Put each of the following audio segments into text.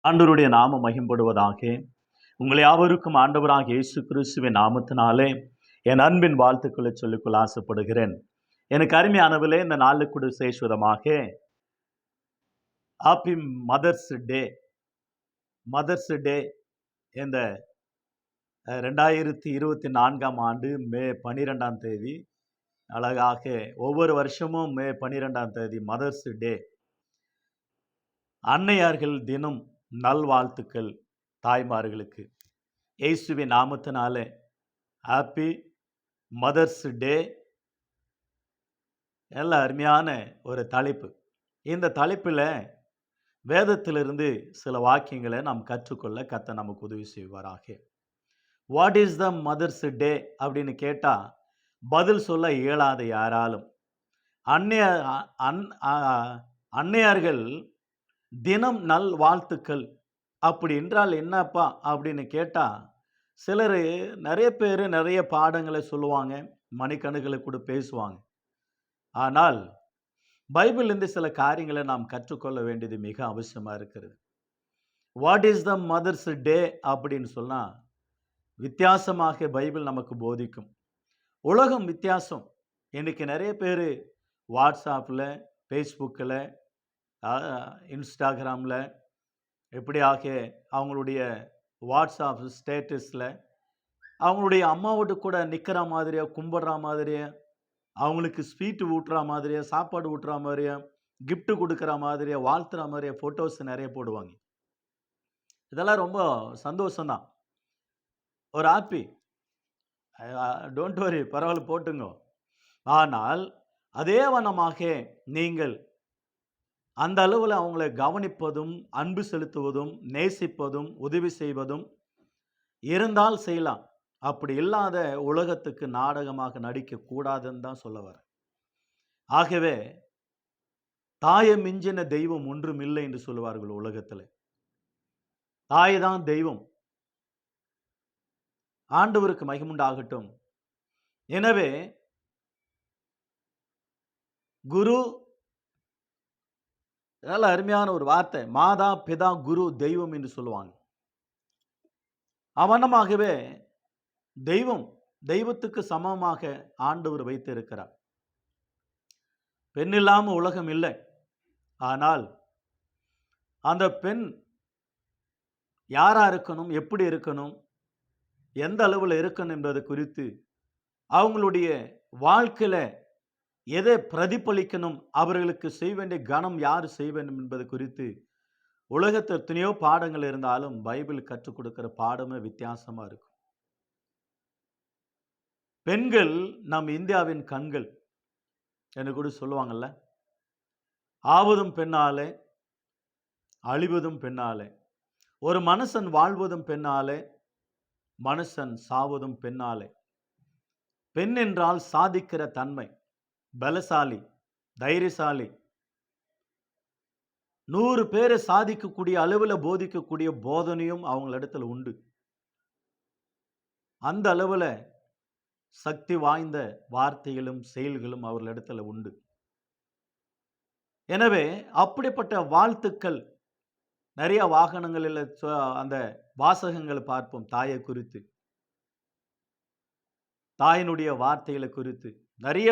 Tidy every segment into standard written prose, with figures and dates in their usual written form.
ஆண்டவருடைய நாமம் மகிம்படுவதாக. உங்களை யாவருக்கும் ஆண்டவராக இயேசு கிறிஸ்துவின் நாமத்தினாலே என் அன்பின் வாழ்த்துக்களை சொல்லிக்கொள்ள ஆசைப்படுகிறேன். எனக்கு அருமையானவர்களே, இந்த நாளுக்கு கூட விசேஷமாக happy mother's day. Mother's day இந்த 2024ஆம் ஆண்டு மே 12ஆம் தேதி அழகாக ஒவ்வொரு வருஷமும் மே 12ஆம் தேதி மதர்ஸ் டே, அன்னையார்கள் தினம் நல்வாழ்த்துக்கள் தாய்மார்களுக்கு. இயேசுவின் நாமத்தினாலே ஹாப்பி மதர்ஸ் டே. நல்ல அருமையான ஒரு தலைப்பு. இந்த தலைப்பில் வேதத்திலிருந்து சில வாக்கியங்களை நாம் கற்றுக்கொள்ள கர்த்தர் நமக்கு உதவி செய்வாராக. What is the mother's day அப்படின்னு கேட்டால் பதில் சொல்ல இயலாத யாராலும். அன்னையார்கள் தினம் நல் வாழ்த்துக்கள் அப்படி என்றால் என்னப்பா அப்படின்னு கேட்டால், சிலர் நிறைய பேர் நிறைய பாடங்களை சொல்லுவாங்க, மணிக்கணக்கில் கூட பேசுவாங்க. ஆனால் பைபிள்லேருந்து சில காரியங்களை நாம் கற்றுக்கொள்ள வேண்டியது மிக அவசியமாக இருக்கிறது. What is the mother's day அப்படின்னு சொன்னால் வித்தியாசமாக பைபிள் நமக்கு போதிக்கும். உலகம் வித்தியாசம். இன்றைக்கி நிறைய பேர் வாட்ஸ்அப்பில், ஃபேஸ்புக்கில், இன்ஸ்டாகிராமில் எப்படியாக அவங்களுடைய வாட்ஸ்அப் ஸ்டேட்டஸில் அவங்களுடைய அம்மாவோடு கூட நிற்கிற மாதிரியா, கும்பிட்ற மாதிரியா, அவங்களுக்கு ஸ்வீட்டு ஊட்டுற மாதிரியா, சாப்பாடு ஊட்டுற மாதிரியா, கிஃப்ட்டு கொடுக்குற மாதிரியா, வாழ்த்துற மாதிரியா ஃபோட்டோஸ் நிறைய போடுவாங்க. இதெல்லாம் ரொம்ப சந்தோஷம்தான், ஒரு ஹாப்பி. டோன்ட் வரி, பரவாயில்ல போட்டுங்க. ஆனால் அதே வண்ணமாக நீங்கள் அந்த அளவில் அவங்களை கவனிப்பதும், அன்பு செலுத்துவதும், நேசிப்பதும், உதவி செய்வதும் இருந்தால் செய்யலாம். அப்படி இல்லாத உலகத்துக்கு நாடகமாக நடிக்கக்கூடாதுன்னு தான் சொல்ல வரேன். ஆகவே தாயை மிஞ்சின தெய்வம் ஒன்றும் இல்லை என்று சொல்லுவார்கள் உலகத்தில். தாய் தான் தெய்வம். ஆண்டவருக்கு மகிமுண்டாகட்டும். எனவே குரு, நல்ல அருமையான ஒரு வார்த்தை, மாதா பிதா குரு தெய்வம் என்று சொல்லுவாங்க. அவனமாகவே தெய்வம், தெய்வத்துக்கு சமமாக ஆண்டவர் வைத்து இருக்கிறார். பெண் இல்லாமல் உலகம் இல்லை. ஆனால் அந்த பெண் யாரா இருக்கணும், எப்படி இருக்கணும், எந்த அளவில் இருக்கணும் என்பது குறித்து, அவங்களுடைய வாழ்க்கையில் எதை பிரதிபலிக்கணும், அவர்களுக்கு செய்ய வேண்டிய கணம் யார் செய்ய வேண்டும் என்பது குறித்து உலகத்தில் எத்தனையோ பாடங்கள் இருந்தாலும் பைபிள் கற்றுக் கொடுக்கிற பாடமே வித்தியாசமா இருக்கும். பெண்கள் நம் இந்தியாவின் கண்கள் என்று கூட சொல்லுவாங்கல்ல. ஆவதும் பெண்ணாலே, அழிவதும் பெண்ணாலே. ஒரு மனுஷன் வாழ்வதும் பெண்ணாலே, மனுஷன் சாவதும் பெண்ணாலே. பெண் என்றால் சாதிக்கிற தன்மை, பலசாலி, தைரியசாலி, 100 பேரை சாதிக்கக்கூடிய அளவில் போதிக்கக்கூடிய போதனையும் அவங்களிடத்தில் உண்டு. அந்த அளவில் சக்தி வாய்ந்த வார்த்தைகளும் செயல்களும் அவர்களிடத்தில் உண்டு. எனவே அப்படிப்பட்ட வாழ்த்துக்கள் நிறைய வாகனங்களில் அந்த வாசகங்களை பார்ப்போம். தாயை குறித்து, தாயினுடைய வார்த்தைகளை குறித்து நிறைய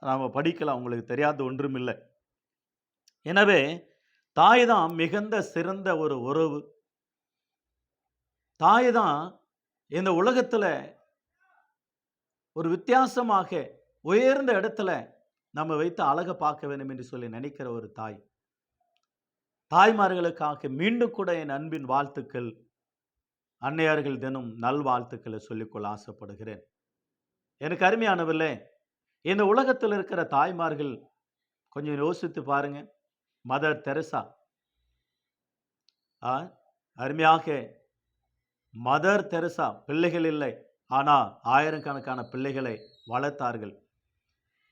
நாம் படிக்கலாம். உங்களுக்கு தெரியாத ஒன்றும் இல்லை. எனவே தாய் தான் மிகுந்த சிறந்த ஒரு உறவு. தாய் தான் இந்த உலகத்தில் ஒரு வித்தியாசமாக உயர்ந்த இடத்துல நம்ம வைத்து அழகை பார்க்க வேண்டும் என்று சொல்லி நினைக்கிற ஒரு தாய். தாய்மார்களுக்காக மீண்டும் கூட என் அன்பின் வாழ்த்துக்கள், அன்னையார்கள் தினம் நல்வாழ்த்துக்களை சொல்லிக்கொள்ள ஆசைப்படுகிறேன். எனக்கு அருமையானவர்களே, இந்த உலகத்தில் இருக்கிற தாய்மார்கள் கொஞ்சம் யோசித்து பாருங்க. மதர் தெரசா, அருமையாக மதர் தெரசா பிள்ளைகள் இல்லை, ஆனால் ஆயிரக்கணக்கான பிள்ளைகளை வளர்த்தார்கள்.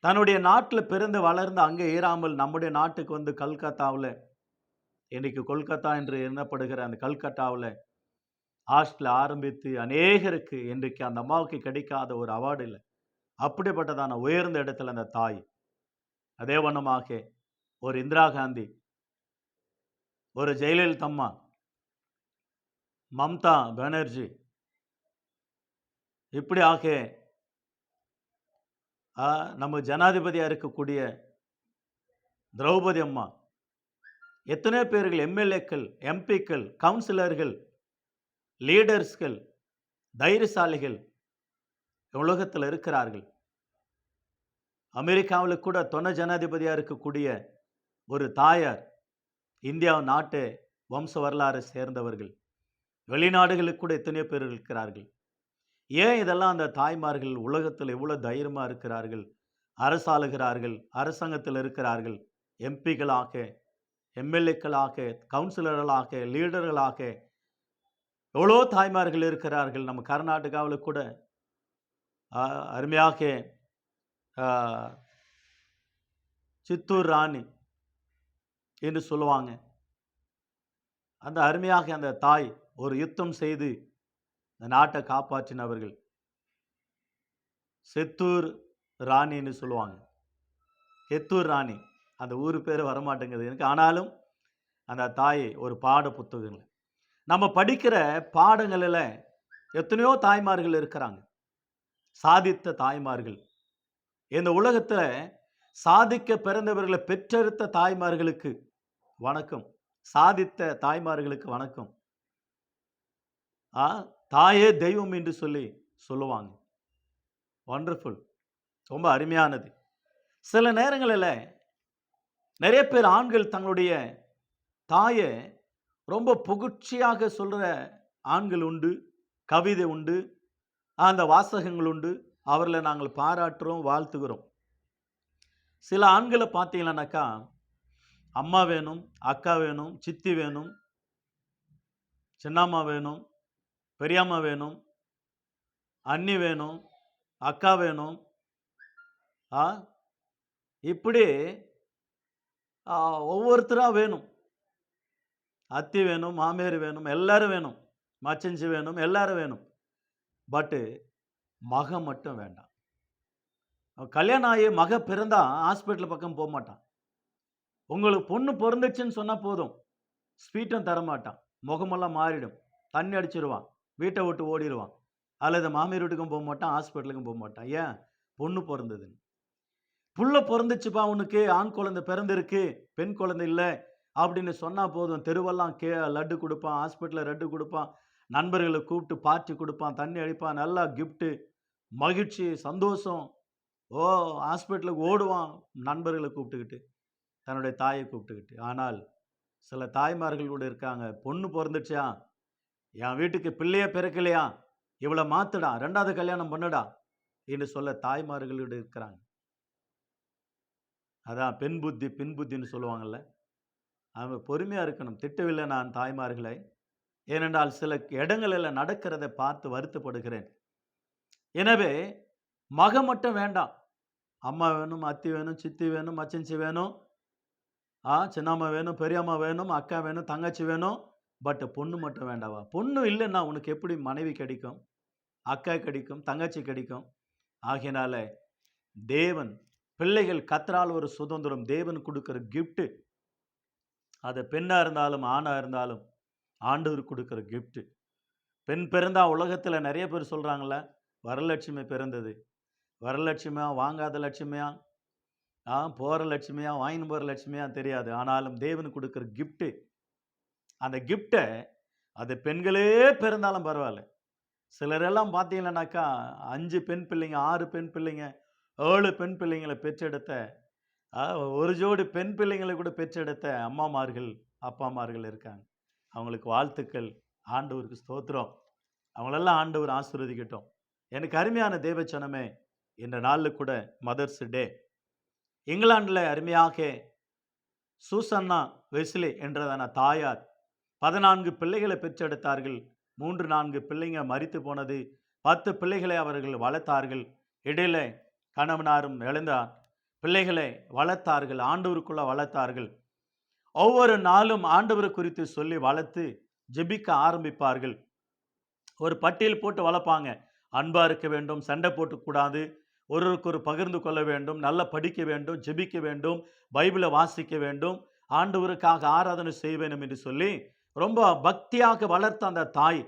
தன்னுடைய நாட்டில் பிறந்து வளர்ந்து அங்கே ஏறாமல் நம்முடைய நாட்டுக்கு வந்து கல்கத்தாவில், இன்றைக்கு கொல்கத்தா என்று எண்ணப்படுகிற அந்த கல்கத்தாவில் ஹாஸ்டல் ஆரம்பித்து அநேகருக்கு இன்றைக்கு அந்த அம்மாவுக்கு கிடைக்காத ஒரு அவார்டு இல்லை. அப்படிப்பட்டதான உயர்ந்த இடத்துல அந்த தாய். அதே வண்ணமாக ஒரு இந்திரா காந்தி, ஒரு ஜெயலலிதா அம்மா, மம்தா பானர்ஜி, இப்படியாக நம்ம ஜனாதிபதியாக இருக்கக்கூடிய திரௌபதி அம்மா, எத்தனை பேர்கள் எம்எல்ஏக்கள், எம்பிக்கள், கவுன்சிலர்கள், லீடர்ஸ்கள், தைரியசாலிகள் உலகத்தில் இருக்கிறார்கள். அமெரிக்காவில் கூட துணை ஜனாதிபதியாக இருக்கக்கூடிய ஒரு தாயார் இந்தியா நாட்டு வம்ச வரலாறு சேர்ந்தவர்கள். வெளிநாடுகளுக்கு கூட எத்தனையோ பேர் இருக்கிறார்கள். ஏன் இதெல்லாம் அந்த தாய்மார்கள் உலகத்தில் எவ்வளோ தைரியமாக இருக்கிறார்கள், அரசாளுகிறார்கள், அரசாங்கத்தில் இருக்கிறார்கள், எம்பிக்களாக, எம்எல்ஏக்களாக, கவுன்சிலர்களாக, லீடர்களாக எவ்வளோ தாய்மார்கள் இருக்கிறார்கள். நம்ம கர்நாடகாவில் கூட அருமையாக சித்தூர் ராணி என்று சொல்லுவாங்க. அந்த அருமையாக அந்த தாய் ஒரு யுத்தம் செய்து இந்த நாட்டை காப்பாற்றினவர்கள். செத்தூர் ராணின்னு சொல்லுவாங்க. எத்தூர் ராணி, அந்த ஊர் பேர் வரமாட்டேங்குது எனக்கு. ஆனாலும் அந்த தாய் ஒரு பாட புத்தகங்கள் நம்ம படிக்கிற பாடங்களில் எத்தனையோ தாய்மார்கள் இருக்கிறாங்க, சாதித்த தாய்மார்கள். இந்த உலகத்தில் சாதிக்க பிறந்தவர்களை பெற்றெடுத்த தாய்மார்களுக்கு வணக்கம், சாதித்த தாய்மார்களுக்கு வணக்கம். தாயே தெய்வம் என்று சொல்லுவாங்க. வண்டர்ஃபுல், ரொம்ப அருமையானது. சில நேரங்களில் நிறைய பேர் ஆண்கள் தங்களுடைய தாயை ரொம்ப புகழ்ச்சியாக சொல்கிற ஆண்கள் உண்டு, கவிதை உண்டு, அந்த வாசகங்கள் உண்டு. அவர்களை நாங்கள் பாராட்டுறோம், வாழ்த்துகிறோம். சில ஆண்களை பார்த்தீங்கன்னாக்கா அம்மா வேணும், அக்கா வேணும், சித்தி வேணும், சின்னம்மா வேணும், பெரியம்மா வேணும், அண்ணி வேணும், அக்கா வேணும், இப்படி ஒவ்வொருத்தராக வேணும். அத்தி வேணும், மாமியார் வேணும், எல்லாரும் வேணும், மச்சஞ்சி வேணும், எல்லாரும் வேணும். பட்டு மக மட்டும் வேண்டாம். கல்யாணம் ஆகி மக பிறந்தா ஹாஸ்பிட்டல் பக்கம் போக மாட்டான். உங்களுக்கு பொண்ணு பிறந்துச்சுன்னு சொன்னால் போதும், ஸ்வீட்டும் தரமாட்டான், முகமெல்லாம் மாறிடும், தண்ணி அடிச்சிருவான், வீட்டை விட்டு ஓடிடுவான். அல்லது மாமியார் வீட்டுக்கும் போக மாட்டான், ஹாஸ்பிட்டலுக்கும் போக மாட்டான். ஏன்? பொண்ணு பிறந்ததுன்னு. புள்ள பிறந்துச்சுப்பா, உனக்கு ஆண் குழந்தை பிறந்திருக்கு, பெண் குழந்தை இல்லை அப்படின்னு சொன்னால் போதும், தெருவெல்லாம் லட்டு கொடுப்பான், ஹாஸ்பிட்டலில் லட்டு கொடுப்பான், நண்பர்களை கூப்பிட்டு பார்ட்டி கொடுப்பான், தண்ணி அடிப்பான், நல்லா கிஃப்ட்டு, மகிழ்ச்சி, சந்தோஷம். ஹாஸ்பிட்டலுக்கு ஓடுவான் நண்பர்களை கூப்பிட்டுக்கிட்டு, தன்னுடைய தாயை கூப்பிட்டுக்கிட்டு. ஆனால் சில தாய்மார்கள் கூட இருக்காங்க, பொண்ணு பிறந்துச்சா, என் வீட்டுக்கு பிள்ளையே பிறக்கலையா, இவளை மாத்துடா, 2வது கல்யாணம் பண்ணுடா என்று சொல்ல தாய்மார்களோடு இருக்கிறாங்க. அதான் பெண் புத்தி பின் புத்தின்னு சொல்லுவாங்கள்ல. அவங்க பொறுமையாக இருக்கணும். திட்டவில்லை நான் தாய்மார்களை, ஏனென்றால் சில இடங்களில் நடக்கிறதை பார்த்து வருத்தப்படுகிறேன். எனவே மக மட்டும் வேண்டாம், அம்மா வேணும், அத்தி வேணும், சித்தி வேணும், மச்சஞ்சி வேணும், சின்னம்மா வேணும், பெரியம்மா வேணும், அக்கா வேணும், தங்கச்சி வேணும். பட் பொண்ணு மட்டும் வேண்டாவா? பொண்ணு இல்லைன்னா உனக்கு எப்படி மனைவி கிடைக்கும், அக்கா கிடைக்கும், தங்கச்சி கிடைக்கும்? ஆகையினால தேவன் பிள்ளைகள் கத்தரால் ஒரு சுதந்திரம், தேவன் கொடுக்கிற கிஃப்ட்டு. அது பெண்ணாக இருந்தாலும் ஆணாக இருந்தாலும் ஆண்டவர் கொடுக்குற கிஃப்ட்டு. பெண் பிறந்தா உலகத்தில் நிறைய பேர் சொல்கிறாங்கள, வரலட்சுமி பிறந்தது. வரலட்சுமியா, வாங்காத லட்சுமியா, போகிற லட்சுமியா, வாங்கின்னு போகிற லட்சுமியா தெரியாது. ஆனாலும் தேவன் கொடுக்குற கிஃப்ட்டு, அந்த கிஃப்டை அது பெண்களே பிறந்தாலும் பரவாயில்ல. சிலரெல்லாம் பார்த்தீங்கன்னாக்கா 5 பெண் பிள்ளைங்க, 6 பெண் பிள்ளைங்க, 7 பெண் பிள்ளைங்களை பெற்றெடுத்த, ஒரு ஜோடி பெண் பிள்ளைங்களை கூட பெற்றெடுத்த அம்மாமார்கள், அப்பாமார்கள் இருக்காங்க. அவங்களுக்கு வாழ்த்துக்கள், ஆண்டவருக்கு ஸ்தோத்திரம். அவங்களெல்லாம் ஆண்டவர் ஆசீர்வதிக்கட்டும். எனக்கு அருமையான தேவச்சனமே, இந்த நாளில் கூட மதர்ஸ் டே. இங்கிலாண்டில் அருமையாக சூசன்னா வெஸ்லி என்றதான தாயார் 14 பிள்ளைகளை பெற்றெடுத்தார்கள். 3-4 பிள்ளைங்க மரித்து போனது. 10 பிள்ளைகளை அவர்கள் வளர்த்தார்கள். இடையில கணவனாரும் இழந்தார். பிள்ளைகளை வளர்த்தார்கள், ஆண்டவருக்குள்ள வளர்த்தார்கள். ஒவ்வொரு நாளும் ஆண்டவரை குறித்து சொல்லி வளர்த்து ஜெபிக்க ஆரம்பிப்பார்கள். ஒரு பட்டியல் போட்டு வளர்ப்பாங்க. அன்பா இருக்க வேண்டும், சண்டை போட்டுக்கூடாது, ஒருவருக்கு ஒரு பகிர்ந்து கொள்ள வேண்டும், நல்லா படிக்க வேண்டும், ஜெபிக்க வேண்டும், பைபிளை வாசிக்க வேண்டும், ஆண்டவருக்காக ஆராதனை செய்ய வேண்டும் என்று சொல்லி ரொம்ப பக்தியாக வளர்த்த அந்த தாய்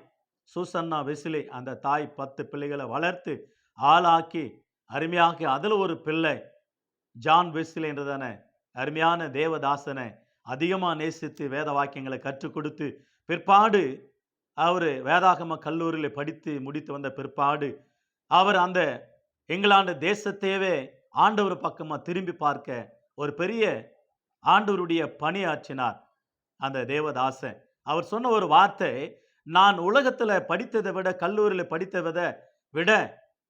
சூசன்னா வெஸ்லி, அந்த தாய் 10 பிள்ளைகளை வளர்த்து ஆளாக்கி அருமையாக அதில் ஒரு பிள்ளை ஜான் வெஸ்லி என்றதான அருமையான தேவதாசனை அதிகமாக நேசித்து வேத வாக்கியங்களை கற்றுக் கொடுத்து பிற்பாடு அவர் வேதாகம கல்லூரியில் படித்து முடித்து வந்த பிற்பாடு அவர் அந்த இங்கிலாந்து தேசத்தையவே ஆண்டவர் பக்கமாக திரும்பி பார்க்க ஒரு பெரிய ஆண்டவருடைய பணியாற்றினார் அந்த தேவதாசன். அவர் சொன்ன ஒரு வார்த்தை, நான் உலகத்தில் படித்ததை விட கல்லூரியில் படித்ததை விட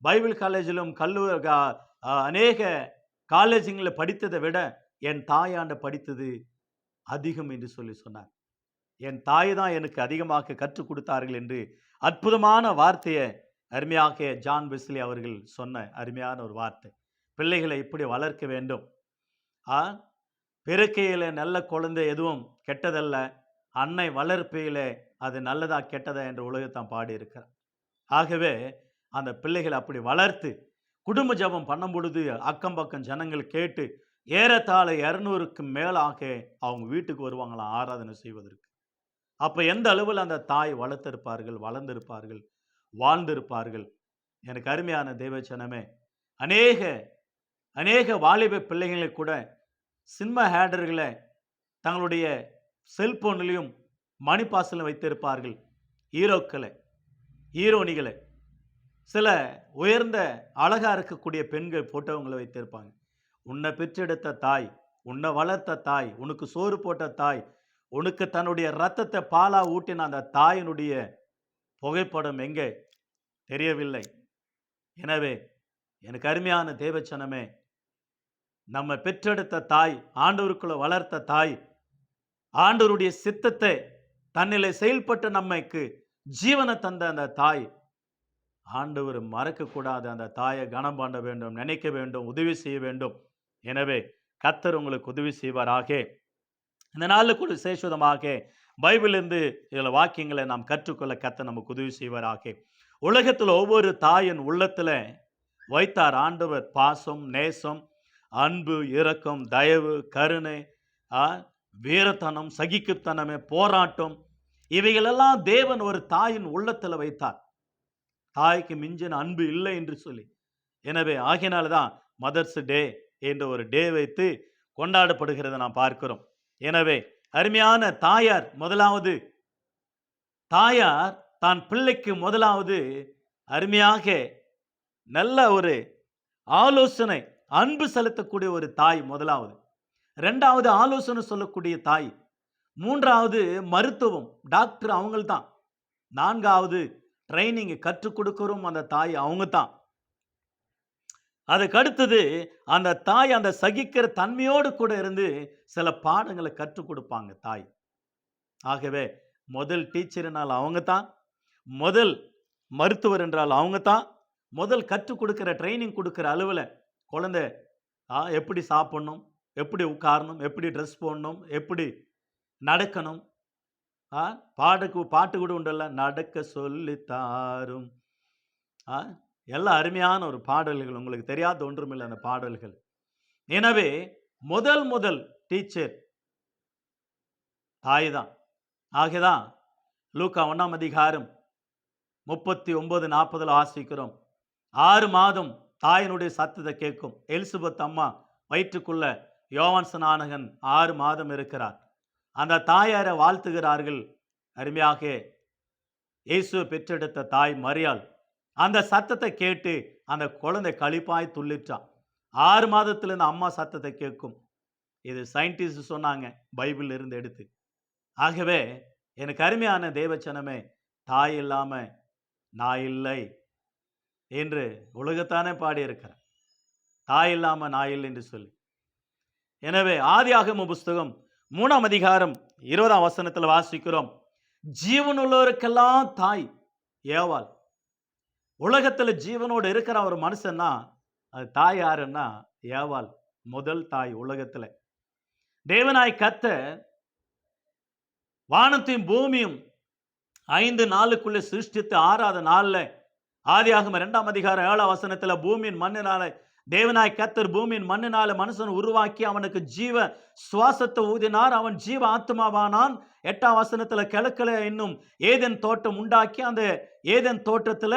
பைபிள் காலேஜிலும் அநேக காலேஜுங்களில் படித்ததை விட என் தாயாண்ட படித்தது அதிகம் என்று சொன்னார். என் தாய் தான் எனக்கு அதிகமாக கற்றுக் கொடுத்தார்கள் என்று அற்புதமான வார்த்தையை அருமையாக ஜான் வெஸ்லி அவர்கள் சொன்ன அருமையான ஒரு வார்த்தை. பிள்ளைகளை இப்படி வளர்க்க வேண்டும். பிறக்கையில் நல்ல குழந்தை எதுவும் கெட்டதல்ல, அன்னை வளர்ப்பையில் அது நல்லதா கெட்டதா என்ற உலகத்தான் பாடி இருக்கிறார். ஆகவே அந்த பிள்ளைகளை அப்படி வளர்த்து குடும்ப ஜபம் பண்ணும் பொழுது அக்கம் பக்கம் ஜனங்கள் கேட்டு ஏறத்தாழ 200க்கு மேலாக அவங்க வீட்டுக்கு வருவாங்களாம் ஆராதனை செய்வதற்கு. அப்போ எந்த அளவில் அந்த தாய் வளர்த்திருப்பார்கள், வளர்ந்திருப்பார்கள், வாழ்ந்திருப்பார்கள். எனக்கு அருமையான தேவச்சனமே, அநேக வாலிப பிள்ளைகளை கூட சினிமா ஹேடர்களை தங்களுடைய செல்போன்லையும் மணிப்பாசலும் வைத்திருப்பார்கள். ஹீரோக்களை, ஹீரோனிகளை, சில உயர்ந்த அழகாக இருக்கக்கூடிய பெண்கள் போட்டவங்களை வைத்திருப்பாங்க. உன்னை பெற்றெடுத்த தாய், உன்னை வளர்த்த தாய், உனக்கு சோறு போட்ட தாய், உனக்கு தன்னுடைய ரத்தத்தை பாலா ஊட்டின அந்த தாயினுடைய புகைப்படம் எங்கே தெரியவில்லை. எனவே எனக்கு அருமையான தேவச்சனமே, நம்ம பெற்றெடுத்த தாய், ஆண்டவருக்குள்ள வளர்த்த தாய், ஆண்டவருடைய சித்தத்தை தன்னிலை செயல்பட்டு நம்மைக்கு ஜீவனை தந்த அந்த தாய், ஆண்டவர் மறக்கக்கூடாது. அந்த தாயை கனம் பண்ண வேண்டும், நினைக்க வேண்டும், உதவி செய்ய வேண்டும். எனவே கர்த்தர் உங்களுக்கு உதவி செய்வாராக. இந்த நாளில் கூட விசேஷமாக பைபிளிலிருந்து இதில் வாக்கியங்களை நாம் கற்றுக்கொள்ள கர்த்தர் நமக்கு உதவி செய்வாராக. உலகத்தில் ஒவ்வொரு தாயின் உள்ளத்தில் வைத்தார் ஆண்டவர் பாசம், நேசம், அன்பு, இரக்கம், தயவு, கருணை, வீரத்தனம், சகிப்புத்தனமே, போராட்டம், இவைகளெல்லாம் தேவன் ஒரு தாயின் உள்ளத்தில் வைத்தார். தாய்க்கு மிஞ்சின அன்பு இல்லை என்று சொல்லி. எனவே ஆகினால்தான் மதர்ஸ் டே என்ற ஒரு டே வைத்து கொண்டாடப்படுகிறத நாம் பார்க்கிறோம். எனவே அருமையான தாயார், முதலாவது தாயார் தான் பிள்ளைக்கு முதலாவது அருமையாக நல்ல ஒரு ஆலோசனை, அன்பு செலுத்தக்கூடிய ஒரு தாய் முதலாவது. ரெண்டாவது ஆலோசனை சொல்லக்கூடிய தாய். மூன்றாவது மருத்துவம், டாக்டர் அவங்கள்தான். நான்காவது ட்ரைனிங் கற்றுக் கொடுக்கிறோம் அந்த தாய் அவங்க தான். அதுக்கு அடுத்தது அந்த தாய் அந்த சகிக்கிற தன்மையோடு கூட இருந்து சில பாடங்களை கற்றுக் கொடுப்பாங்க தாய். ஆகவே முதல் டீச்சர் என்றால் அவங்க தான், முதல் மருத்துவர் என்றால் அவங்க தான், முதல் கற்றுக் கொடுக்கிற ட்ரைனிங் கொடுக்கிற அளவில் குழந்தை எப்படி சாப்பிடணும், எப்படி உட்காரணும், எப்படி ட்ரெஸ் போடணும், எப்படி நடக்கணும், பாட்டு கூட உண்டல்ல, நடக்க சொல்லி தாரும், எல்லாம் அருமையான ஒரு பாடல்கள். உங்களுக்கு தெரியாத ஒன்றுமில்லை அந்த பாடல்கள். எனவே முதல் டீச்சர் தாய் தான். ஆகதான் லூக்கா 1ஆம் அதிகாரம் 39-40 வாசிக்கிறோம். 6 மாதம் தாயினுடைய சத்தத்தை கேட்கும். எலிசபெத் அம்மா வயிற்றுக்குள்ள யோவான் ஸ்நானகன் 6 மாதம் இருக்கிறார். அந்த தாயாரை வாழ்த்துகிறார்கள். அருமையாக இயேசுவை பெற்றெடுத்த தாய் மரியாள் அந்த சத்தத்தை கேட்டு அந்த குழந்தை களிப்பாய் துள்ளிச்சான். 6 மாதத்திலிருந்து அம்மா சத்தத்தை கேட்கும். இது சயின்டிஸ்ட் சொன்னாங்க, பைபிள் இருந்து எடுத்து. ஆகவே எனக்கு அருமையான தேவச்சனமே, தாய் இல்லாம நான் இல்லை என்று உலகத்தானே பாடியிருக்கிறேன். தாய் இல்லாம நான் இல்லை என்று சொல்லி. எனவே ஆதியாகம புஸ்தகம் 3ஆம் அதிகாரம் 20ஆம் வசனத்தில் வாசிக்கிறோம். ஜீவனுள்ளவருக்கெல்லாம் தாய் ஏவாள். உலகத்தில் ஜீவனோடு இருக்கிற ஒரு மனுஷன்னா அது தாய் யாருன்னா ஏவாள். முதல் தாய் உலகத்தில். தேவனாய் கர்த்தர் வானத்தையும் பூமியும் 5 நாளுக்குள்ளே சிருஷ்டித்து 6ஆவது நாளில் ஆதியாகம 2ஆம் அதிகாரம் 7ஆம் வசனத்தில் பூமியின் மண்ணினால தேவனாய் கர்த்தர் பூமியின் மண்ணினால மனுஷன் உருவாக்கி அவனுக்கு ஜீவ சுவாசத்தை ஊதினார். அவன் ஜீவ ஆத்மாவானான். 8ஆம் வசனத்துல கிழக்குல இன்னும் ஏதேன் தோட்டம் உண்டாக்கி அந்த ஏதேன் தோட்டத்துல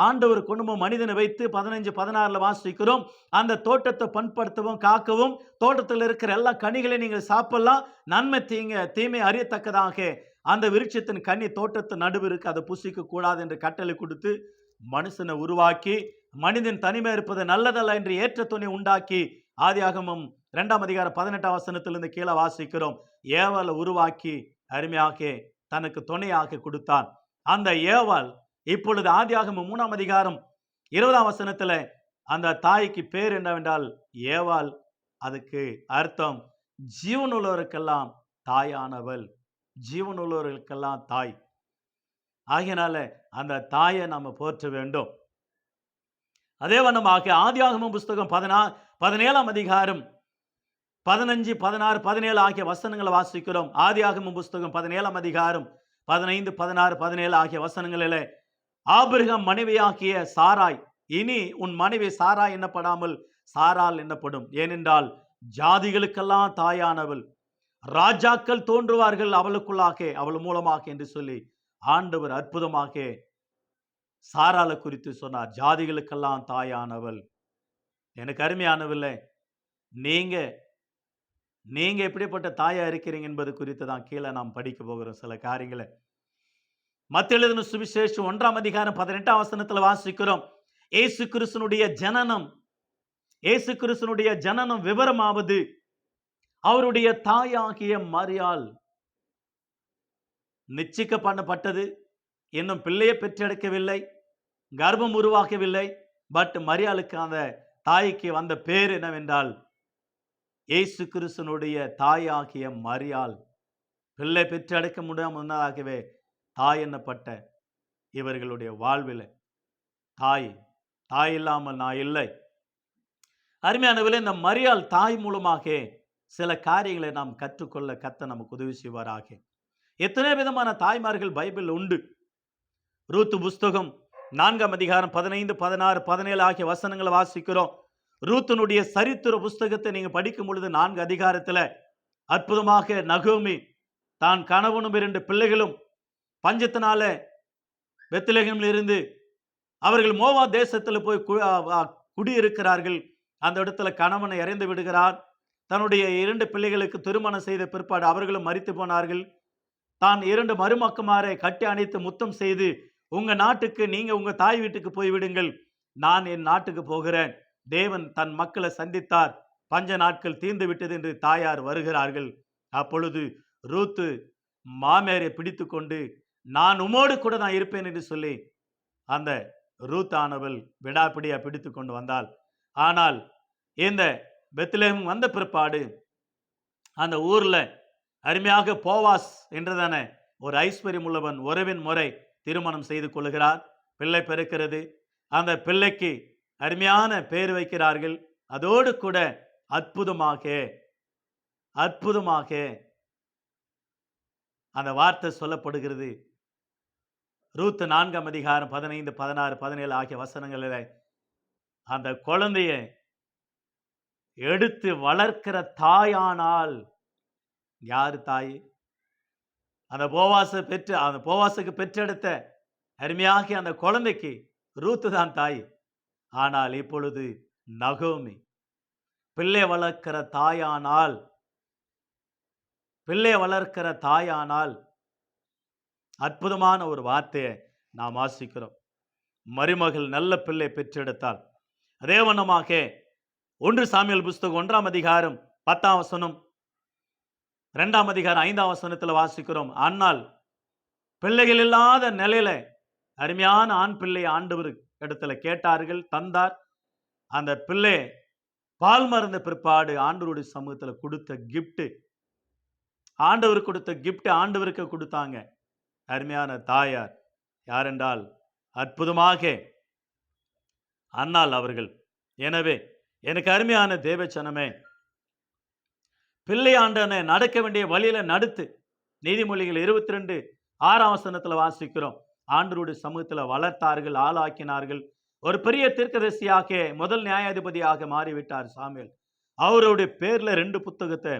ஆண்டவர் குடும்பம் மனிதனை வைத்து 15, 16 வாசிக்கிறோம். அந்த தோட்டத்தை பண்படுத்தவும் காக்கவும் தோட்டத்தில் இருக்கிற எல்லா கனிகளை நீங்கள் சாப்பிடலாம், நன்மை தீமை அறியத்தக்கதாக அந்த விருட்சத்தின் கனி தோட்டத்து நடுவு இருக்கு, அதை புசிக்க கூடாது என்று கட்டளை கொடுத்து மனுஷனை உருவாக்கி மனிதன் தனிமை இருப்பது நல்லதல்ல என்று ஏற்ற துணை உண்டாக்கி ஆதியாகமம் 2ஆம் அதிகாரம் 18ஆம் வசனத்திலிருந்து கீழே வாசிக்கிறோம். ஏவாளை உருவாக்கி அருமையாக தனக்கு துணையாக கொடுத்தான். அந்த ஏவாள் இப்பொழுது ஆதியாகமம் 3ஆம் அதிகாரம் 20ஆம் வசனத்துல அந்த தாய்க்கு பேர் என்னவென்றால் ஏவாள். அதுக்கு அர்த்தம் ஜீவனுள்ளவருக்கெல்லாம் தாயானவள், ஜீவனுள்ளவர்களுக்கெல்லாம் தாய். ஆகையினால அந்த தாயை நம்ம போற்ற வேண்டும். அதே வண்ணமாக ஆதியாகமம் புஸ்தகம் 17ஆம் அதிகாரம் 15, 16, 17 ஆகிய வசனங்களை வாசிக்கிறோம். ஆதியாகமம் புஸ்தகம் 17ஆம் அதிகாரம் 15, 16, 17 ஆகிய வசனங்களிலே ஆபிரகாம் மனைவியாகிய சாராய் இனி உன் மனைவி சாராய் என்னப்படாமல் சாராள் என்னப்படும், ஏனென்றால் ஜாதிகளுக்கெல்லாம் தாயானவள், ராஜாக்கள் தோன்றுவார்கள் அவளுக்குள்ளாக அவள் மூலமாக என்று சொல்லி ஆண்டவர் அற்புதமாக சாராளை குறித்து சொன்னார். ஜாதிகளுக்கெல்லாம் தாயானவள். எனக்கு அருமையானவில்லை, நீங்க எப்படிப்பட்ட தாயா இருக்கிறீங்க என்பது குறித்து தான் கீழே நாம் படிக்க போகிறோம் சில காரியங்களை. மத்தேயு எழுதின சுவிசேஷம் 1ஆம் அதிகாரம் 18ஆம் வசனத்துல வாசிக்கிறோம். இயேசு கிறிஸ்துனுடைய ஜனனம் விவரமாவது அவருடைய தாயாகிய மரியாள் நிச்சயிக்க பண்ணப்பட்டது, இன்னும் பிள்ளையை பெற்றெடுக்கவில்லை, கர்ப்பம் உருவாக்கவில்லை. பட் மரியாளுக்கு அந்த தாய்க்கு வந்த பேர் என்னவென்றால் இயேசு கிறிஸ்துனுடைய தாயாகிய மரியாள். பிள்ளை பெற்றெடுக்க முடியாமல் முன்னதாகவே தாய் என்னப்பட்ட இவர்களுடைய வாழ்வில் தாய் இல்லாமல் நான் இல்லை. அருமையானவர்களே, இந்த மரியாள் தாய் மூலமாக சில காரியங்களை நாம் கற்றுக்கொள்ள கர்த்தர் நமக்கு உதவி செய்வாராக. எத்தனை விதமான தாய்மார்கள் பைபிள் உண்டு. ரூத்து புஸ்தகம் 4ஆம் அதிகாரம் 15, 16, 17 ஆகிய வசனங்களை வாசிக்கிறோம். ரூத்தினுடைய சரித்திர புஸ்தகத்தை நீங்க படிக்கும் பொழுது 4 அதிகாரத்துல அற்புதமாக நகோமி தான் கணவனும் 2 பிள்ளைகளும் பஞ்சத்தினால பெத்லகேமில் இருந்து அவர்கள் மோவா தேசத்தில் போய் குடியிருக்கிறார்கள். அந்த இடத்துல கணவனை இறந்து விடுகிறார். தன்னுடைய 2 பிள்ளைகளுக்கு திருமணம் செய்த பிற்பாடு அவர்களும் மரித்து போனார்கள். தான் 2 மருமக்குமாரை கட்டி அணைத்து முத்தம் செய்து உங்க நாட்டுக்கு நீங்க உங்க தாய் வீட்டுக்கு போய்விடுங்கள், நான் என் நாட்டுக்கு போகிறேன். தேவன் தன் மக்களை சந்தித்தார், பஞ்ச நாட்கள் தீர்ந்து விட்டது என்று தாயார் வருகிறார்கள். அப்பொழுது ரூத்து மாமேரை பிடித்து கொண்டு நான் உமோடு கூட நான் இருப்பேன் என்று சொல்லி அந்த ரூத்தானவள் விடாப்பிடியா பிடித்து கொண்டு வந்தாள். ஆனால் இந்த பெத்லகேம் வந்த பிற்பாடு அந்த ஊர்ல அருமையாக போவாஸ் என்றதான ஒரு ஐஸ்வர்யம் உள்ளவன் உறவின் முறை திருமணம் செய்து கொள்கிறார். பிள்ளை பிறக்கிறது. அந்த பிள்ளைக்கு அருமையான பேர் வைக்கிறார்கள். அதோடு கூட அற்புதமாக அந்த வார்த்தை சொல்லப்படுகிறது. ரூத் 4ஆம் அதிகாரம் 15, 16, 17 ஆகிய வசனங்களில் அந்த குழந்தைய எடுத்து வளர்க்கிற தாயானால் யாரு தாய்? அந்த போவாசுக்கு பெற்றெடுத்த அருமையாக அந்த குழந்தைக்கு ரூத்து தான் தாய். ஆனால் இப்பொழுது நகோமி பிள்ளை வளர்க்கிற தாயானால் அற்புதமான ஒரு வார்த்தையை நாம் வாசிக்கிறோம். மருமகள் நல்ல பிள்ளை பெற்றெடுத்தாள். அதே வண்ணமாக 1 சாமுவேல் புஸ்தகம் 1ஆம் அதிகாரம் 10ஆம் வசனம், 2ஆம் அதிகாரம் 5ஆம் வசனத்தில் வாசிக்கிறோம். ஆனால் பிள்ளைகள் இல்லாத நிலையில அருமையான ஆண் பிள்ளை ஆண்டவர் இடத்துல கேட்டார்கள், தந்தார். அந்த பிள்ளை பால் மறந்த பிற்பாடு ஆண்டவருடைய சமூகத்தில் கொடுத்த கிஃப்ட், ஆண்டவருக்கு கொடுத்தாங்க. அருமையான தாயார் யாரென்றால் அற்புதமாக அன்னாள் அவர்கள். எனவே எனக்கு அருமையான தேவச்சனமே, பிள்ளை ஆண்டனை நடக்க வேண்டிய வழியில நடத்து. நீதிமொழிகள் 22 6ஆம் வசனத்தில் வாசிக்கிறோம். ஆண்டவருடைய சமூகத்தில் வளர்த்தார்கள், ஆளாக்கினார்கள். ஒரு பெரிய தீர்க்கதரிசியாக முதல் நியாயாதிபதியாக மாறிவிட்டார் சாமுவேல். அவருடைய பேர்ல 2 புத்தகத்தை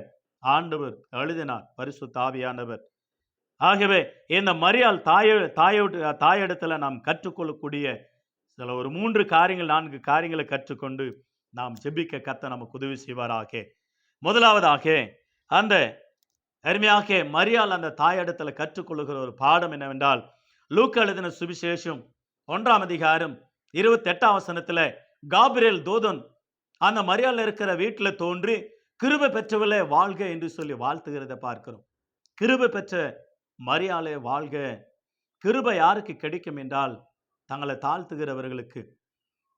ஆண்டவர் எழுதினார், பரிசுத்த ஆவியானவர். ஆகவே இந்த மரியாள் தாயிடத்துல நாம் கற்றுக்கொள்ளக்கூடிய சில ஒரு 3 காரியங்கள் 4 காரியங்களை கற்றுக்கொண்டு நாம் ஜெபிக்க கர்த்தர் நமக்கு உதவி செய்வாராக. முதலாவதாக அந்த அருமையாக மரியாள் அந்த தாயிடத்துல கற்றுக்கொள்ளுகிற ஒரு பாடம் என்னவென்றால், லூக்கா எழுதின சுவிசேஷம் 1ஆம் அதிகாரம் 28ஆம் வசனத்துல காபிரியேல் தூதன் அந்த மரியாள் இருக்கிற வீட்டுல தோன்றி கிருபை பெற்றவளே வாழ்க என்று சொல்லி வாழ்த்துகிறத பார்க்கிறோம். கிருபை பெற்ற மரியாளே வாழ்க. கிருபை யாருக்கு கிடைக்கும் என்றால் தங்களை தாழ்த்துகிறவர்களுக்கு.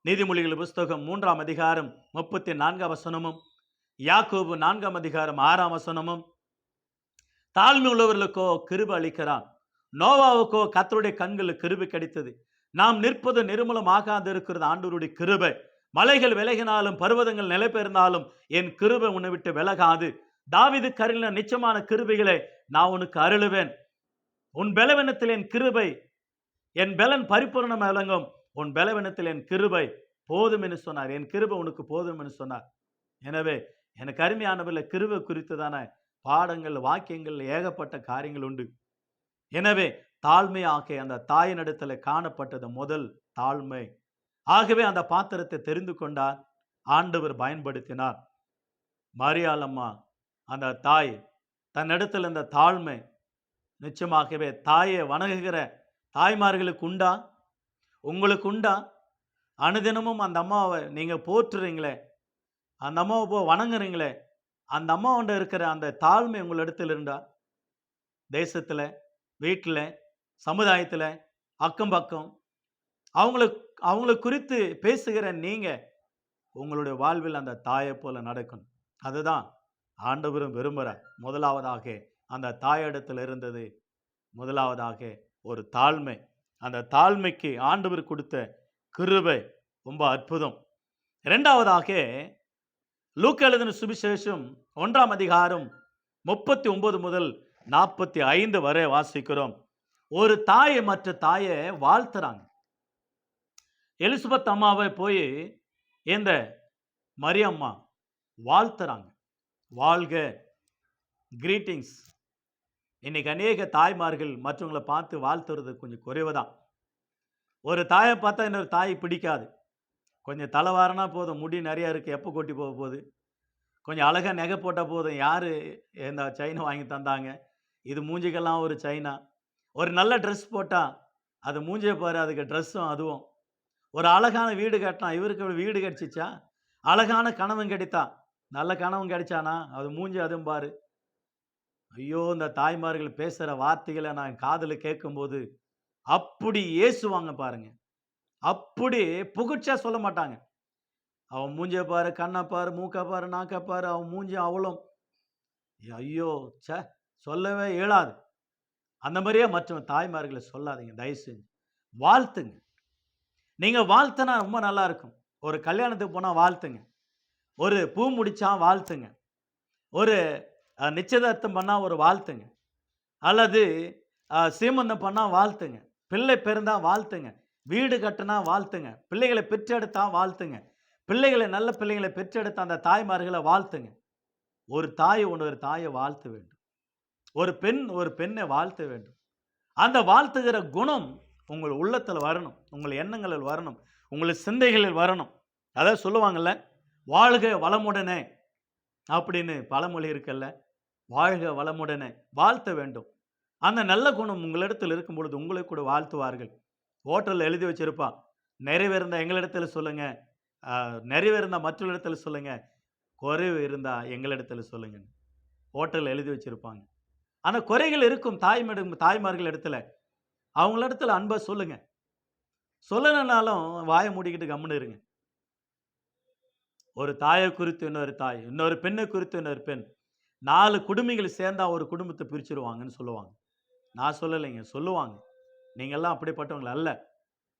நீதிமொழிகள் புஸ்தகம் 3ஆம் அதிகாரம் 34ஆம் வசனமும், யாக்கோபு 4ஆம் அதிகாரம் 6ஆம் வசனமும், தாழ்மை உள்ளவர்களுக்கோ கிருபை அளிக்கிறான். நோவாவுக்கோ கர்த்தருடைய கண்களில் கிருபை கிடைத்தது. நாம் நிற்பது நிர்மூலமாகாது இருக்கிறது ஆண்டவருடைய கிருபை. மலைகள் விலகினாலும் பர்வதங்கள் நிலை பெயர்ந்தாலும் என் கிருபை உன்னை விட்டு விலகாது. தாவீது கருளின நிச்சயமான கிருபைகளை நான் உனக்கு அருளுவேன். உன் பலவீனத்தில் என் கிருபை, என் பலன் பரிபூரணம் விளங்கும். உன் பலவீனத்தில் என் கிருபை போதும் என்று சொன்னார். என் கிருபை உனக்கு போதும் என்று சொன்னார். எனவே எனக்கு அருமையானவர்கள கிருபை குறித்ததான பாடங்கள் வாக்கியங்கள் ஏகப்பட்ட காரியங்கள் உண்டு. எனவே தாழ்மையாக அந்த தாயினிடத்துல காணப்பட்டது முதல் தாழ்மை. ஆகவே அந்த பாத்திரத்தை தெரிந்து கொண்டார், ஆண்டவர் பயன்படுத்தினார். மரியாள் அம்மா அந்த தாய் தன்னிடத்தில் இந்த தாழ்மை, நிச்சயமாகவே தாயை வணங்குகிற தாய்மார்களுக்கு உண்டா? உங்களுக்கு உண்டா? அனுதினமும் அந்த அம்மாவை நீங்க போற்றுறீங்களே, அந்த அம்மாவை வணங்குறீங்களே, அந்த அம்மாவோட இருக்கிற அந்த தாழ்மை உங்களிடத்தில் இருந்தா? தேசத்துல, வீட்டில், சமுதாயத்துல, அக்கம் பக்கம் அவங்களை குறித்து பேசுகிற நீங்க உங்களுடைய வாழ்வில் அந்த தாயை போல நடக்கணும். அதுதான் ஆண்டவரும் விரும்புகிறார். முதலாவதாக அந்த தாயிடத்தில் இருந்தது முதலாவதாக ஒரு தாழ்மை. அந்த தாழ்மைக்கு ஆண்டவர் கொடுத்த கிருபை ரொம்ப அற்புதம். இரண்டாவதாக லூக்கா எழுதின சுவிசேஷம் 1ஆம் அதிகாரம் 39 முதல் 45 வரை வாசிக்கிறோம். ஒரு தாயை மற்ற தாயை வாழ்த்துறாங்க. எலிசபெத் அம்மாவை போய் இந்த மரியம்மா வாழ்த்துறாங்க. வாழ்க, கிரீட்டிங்ஸ். இன்னைக்கு அநேக தாய்மார்கள் மற்றவங்களை பார்த்து வாழ்த்துறது கொஞ்சம் குறைவுதான். ஒரு தாயை பார்த்தா இன்னொரு தாய் பிடிக்காது. கொஞ்சம் தலைவாரனா போதும், முடி நிறையா இருக்குது, எப்போ கொட்டி போக போகுது. கொஞ்சம் அழகாக நகை போட்டால் போதும், யார் இந்த செயினை வாங்கி தந்தாங்க, இது மூஞ்சிக்கெல்லாம் ஒரு செயினா. ஒரு நல்ல ட்ரெஸ் போட்டால் அது மூஞ்சியை பாரு, அதுக்கு ட்ரெஸ்ஸும் அதுவும். ஒரு அழகான வீடு கட்டினா, இவருக்கு வீடு கிடைச்சிச்சா? அழகான கணவன் கிடைத்தா, நல்ல கணவன் கிடைச்சானா, அது மூஞ்சி அதுவும் பாரு. ஐயோ, இந்த தாய்மார்கள் பேசுகிற வார்த்தைகளை நான் காதில் கேட்கும்போது அப்படி ஏசுவாங்க பாருங்க. அப்படி புகழ்ச்சியா சொல்ல மாட்டாங்க. அவன் மூஞ்சிய பாரு, கண்ணை பாரு, மூக்க பாரு, நாக்க பாரு, அவன் மூஞ்சி அவளும். ஐயோ சே, சொல்லவே இயலாது. அந்த மாதிரியே மற்ற தாய்மார்களை சொல்லாதீங்க தயவு செஞ்சு. வாழ்த்துங்க. நீங்க வாழ்த்தினா ரொம்ப நல்லா இருக்கும். ஒரு கல்யாணத்துக்கு போனா வாழ்த்துங்க. ஒரு பூ முடிச்சா வாழ்த்துங்க. ஒரு நிச்சயதார்த்தம் பண்ணா ஒரு வாழ்த்துங்க. அல்லது சீமந்தம் பண்ணா வாழ்த்துங்க. பிள்ளை பிறந்தா வாழ்த்துங்க. வீடு கட்டினா வாழ்த்துங்க. பிள்ளைகளை பெற்றெடுத்தா வாழ்த்துங்க. நல்ல பிள்ளைகளை பெற்றெடுத்த அந்த தாய்மார்களை வாழ்த்துங்க. ஒரு தாய் ஒரு தாயை வாழ்த்த வேண்டும். ஒரு பெண் ஒரு பெண்ணை வாழ்த்த வேண்டும். அந்த வாழ்த்துகிற குணம் உங்கள் உள்ளத்தில் வரணும், உங்கள் எண்ணங்களில் வரணும், உங்கள் சிந்தைகளில் வரணும். அதாவது சொல்லுவாங்கல்ல, வாழ்க வளமுடனே அப்படின்னு பழமொழி இருக்குல்ல. வாழ்க வளமுடனே வாழ்த்த வேண்டும். அந்த நல்ல குணம் உங்களிடத்தில் இருக்கும் பொழுது உங்களை கூட வாழ்த்துவார்கள். ஹோட்டலில் எழுதி வச்சிருப்பான், நிறைவேறிந்த எங்களிடத்தில் சொல்லுங்க, நிறைவேறிந்த மற்றவர்களிடத்தில் சொல்லுங்க, குறைவு இருந்தா எங்களிடத்தில் சொல்லுங்க. ஹோட்டலில் எழுதி வச்சிருப்பாங்க. ஆனால் குறைகள் இருக்கும் தாய்மார்கள் இடத்துல, அவங்களிடத்துல அன்பை சொல்லுங்க. சொல்லலைனாலும் வாயை மூடிக்கிட்டு கம்முன்னு இருங்க. ஒரு தாயை குறித்து இன்னொரு தாய், இன்னொரு பெண்ணை குறித்து இன்னொரு பெண், 4 குடும்பங்கள் சேர்ந்தா ஒரு குடும்பத்தை பிரிச்சிருவாங்கன்னு சொல்லுவாங்க. நான் சொல்லலைங்க, சொல்லுவாங்க. நீங்கள்லாம் அப்படிப்பட்டவங்கள அல்ல.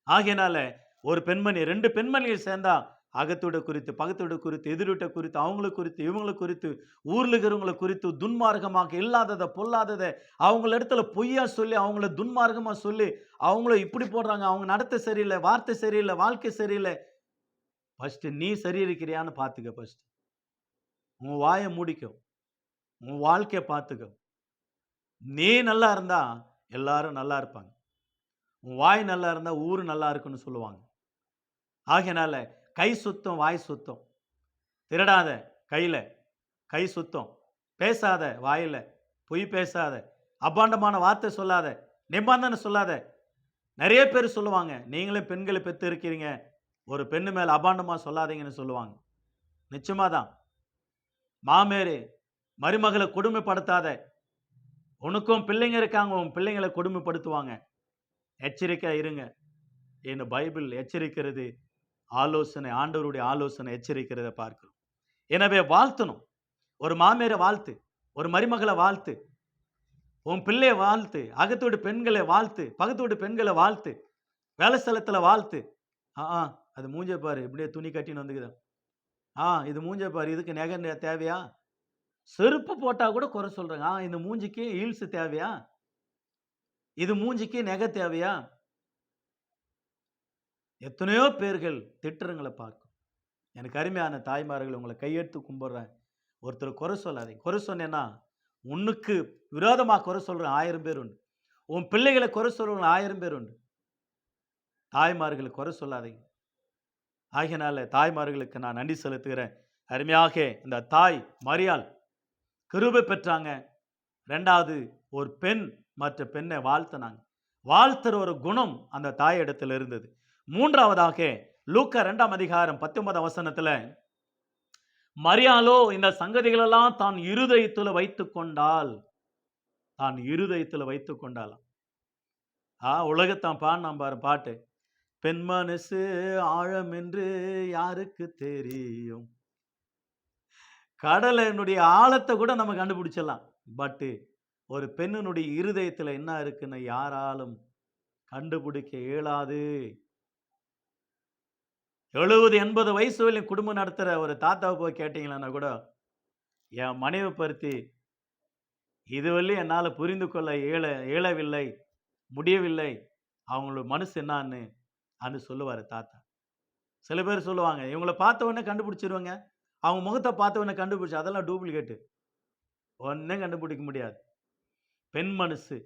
ஆகையினால ஒரு பெண்மணி 2 பெண்மணிகள் சேர்ந்தா அகத்தோட குறித்து, பக்கத்தோட குறித்து, எதிர்விட்ட குறித்து, அவங்கள குறித்து, இவங்கள குறித்து, ஊர்ல இருக்கிறவங்கள குறித்து துன்மார்க்கமாக இல்லாதத பொல்லாதத அவங்கள இடத்துல பொய்யா சொல்லி, அவங்கள துன்மார்க்கமா சொல்லி, அவங்கள இப்படி போடுறாங்க, அவங்க நடத்தை சரியில்லை, வார்த்தை சரியில்லை, வாழ்க்கை சரியில்லை. ஃபர்ஸ்ட் நீ சரி இருக்கிறியான்னு பார்த்துக்க. ஃபர்ஸ்ட் உன் வாயை மூடிக்கோ, உன் வாழ்க்கைய பார்த்துக்கோ. நீ நல்லா இருந்தா எல்லாரும் நல்லா இருப்பாங்க. உன் வாய் நல்லா இருந்தா ஊரு நல்லா இருக்குன்னு சொல்லுவாங்க. ஆகையினால கை சுத்தம், வாய் சுத்தம். திருடாத கையில, கை சுத்தம். பேசாத வாயில, பொய் பேசாத, அபாண்டமான வார்த்தை சொல்லாத, நிபந்தனை சொல்லாத. நிறைய பேர் சொல்லுவாங்க, நீங்களே பெண்களை பெற்று இருக்கிறீங்க, ஒரு பெண்ணு மேல அபாண்டமா சொல்லாதீங்கன்னு சொல்லுவாங்க. நிச்சயமா தான். மாமேரு மருமகளை கொடுமைப்படுத்தாத. உனக்கும் பிள்ளைங்க இருக்காங்க, உன் பிள்ளைங்களை கொடுமைப்படுத்துவாங்க. எச்சரிக்கையா இருங்க. என்று பைபிள் எச்சரிக்கிறது, ஆலோசனை, ஆண்டவருடைய ஆலோசனை எச்சரிக்கிறத பார்க்கிறோம். எனவே வாழ்த்தணும். ஒரு மாமியாரை வாழ்த்து, ஒரு மருமகளை வாழ்த்து, உன் பிள்ளைய வாழ்த்து, அகத்தோடு பெண்களை வாழ்த்து, பக்கத்தோடு பெண்களை வாழ்த்து, வேலை ஸ்தலத்துல வாழ்த்து. அது மூஞ்ச பாரு, இப்படியே துணி கட்டின்னு வந்துக்குது. இது மூஞ்ச பாரு, இதுக்கு நகை தேவையா? செருப்பு போட்டா கூட குறை சொல்றாங்க. இந்த மூஞ்சிக்கு ஹீல்ஸ் தேவையா? இது மூஞ்சிக்கு நகை தேவையா? எத்தனையோ பேர்கள் திட்டுறங்களை பார்க்கும். எனக்கு அருமையான தாய்மார்கள், உங்களை கையெடுத்து கும்பிடுறேன். ஒருத்தர் குறை சொல்லாதீங்க. குறை சொன்னேன்னா உன்னுக்கு விரோதமாக குறை சொல்ற 1000 பேர் உண்டு. உன் பிள்ளைகளை குறை சொல்றவங்க 1000 பேர் உண்டு. தாய்மார்களை குறை சொல்லாதீங்க. ஆகையினால தாய்மார்களுக்கு நான் நன்றி செலுத்துகிறேன். அருமையாக இந்த தாய் மரியாள் கிருபை பெற்றாங்க. 2வது ஒரு பெண் மற்ற பெண்ணை வாழ்த்தினாங்க. வாழ்த்துற ஒரு குணம் அந்த தாயிடத்தில் இருந்தது. 3வதாக லூக்கா 2ஆம் அதிகாரம் 19 வசனத்துல, மரியாளோ இந்த சங்கதிகளெல்லாம் தான் இருதயத்தில் வைத்துக் கொண்டாள். தான் இருதயத்தில் வைத்துக் கொண்டாளாம். உலகத்தான் பாடினான் பாரு பாட்டு. பெண் மனசு ஆழம் என்று யாருக்கு தெரியும். கடலினுடைய ஆழத்தை கூட நம்ம கண்டுபிடிச்சிடலாம். பட் ஒரு பெண்ணினுடைய இருதயத்தில் என்ன இருக்குன்னு யாராலும் கண்டுபிடிக்க இயலாது. 70-80 வயசு வரையும் குடும்பம் நடத்துகிற ஒரு தாத்தாவை போய் கேட்டீங்களா கூட, என் மனைவி பருத்தி இதுவரையும் என்னால் புரிந்து கொள்ள இயலவில்லை, முடியவில்லை, அவங்களோட மனசு என்னான்னு சொல்லுவார் தாத்தா. சில பேர் சொல்லுவாங்க, இவங்கள பார்த்த உடனே கண்டுபிடிச்சிருவாங்க, அவங்க முகத்தை பார்த்த உடனே கண்டுபிடிச்சு, அதெல்லாம் டூப்ளிகேட்டு, ஒன்றும் கண்டுபிடிக்க முடியாது. பெண் மனசு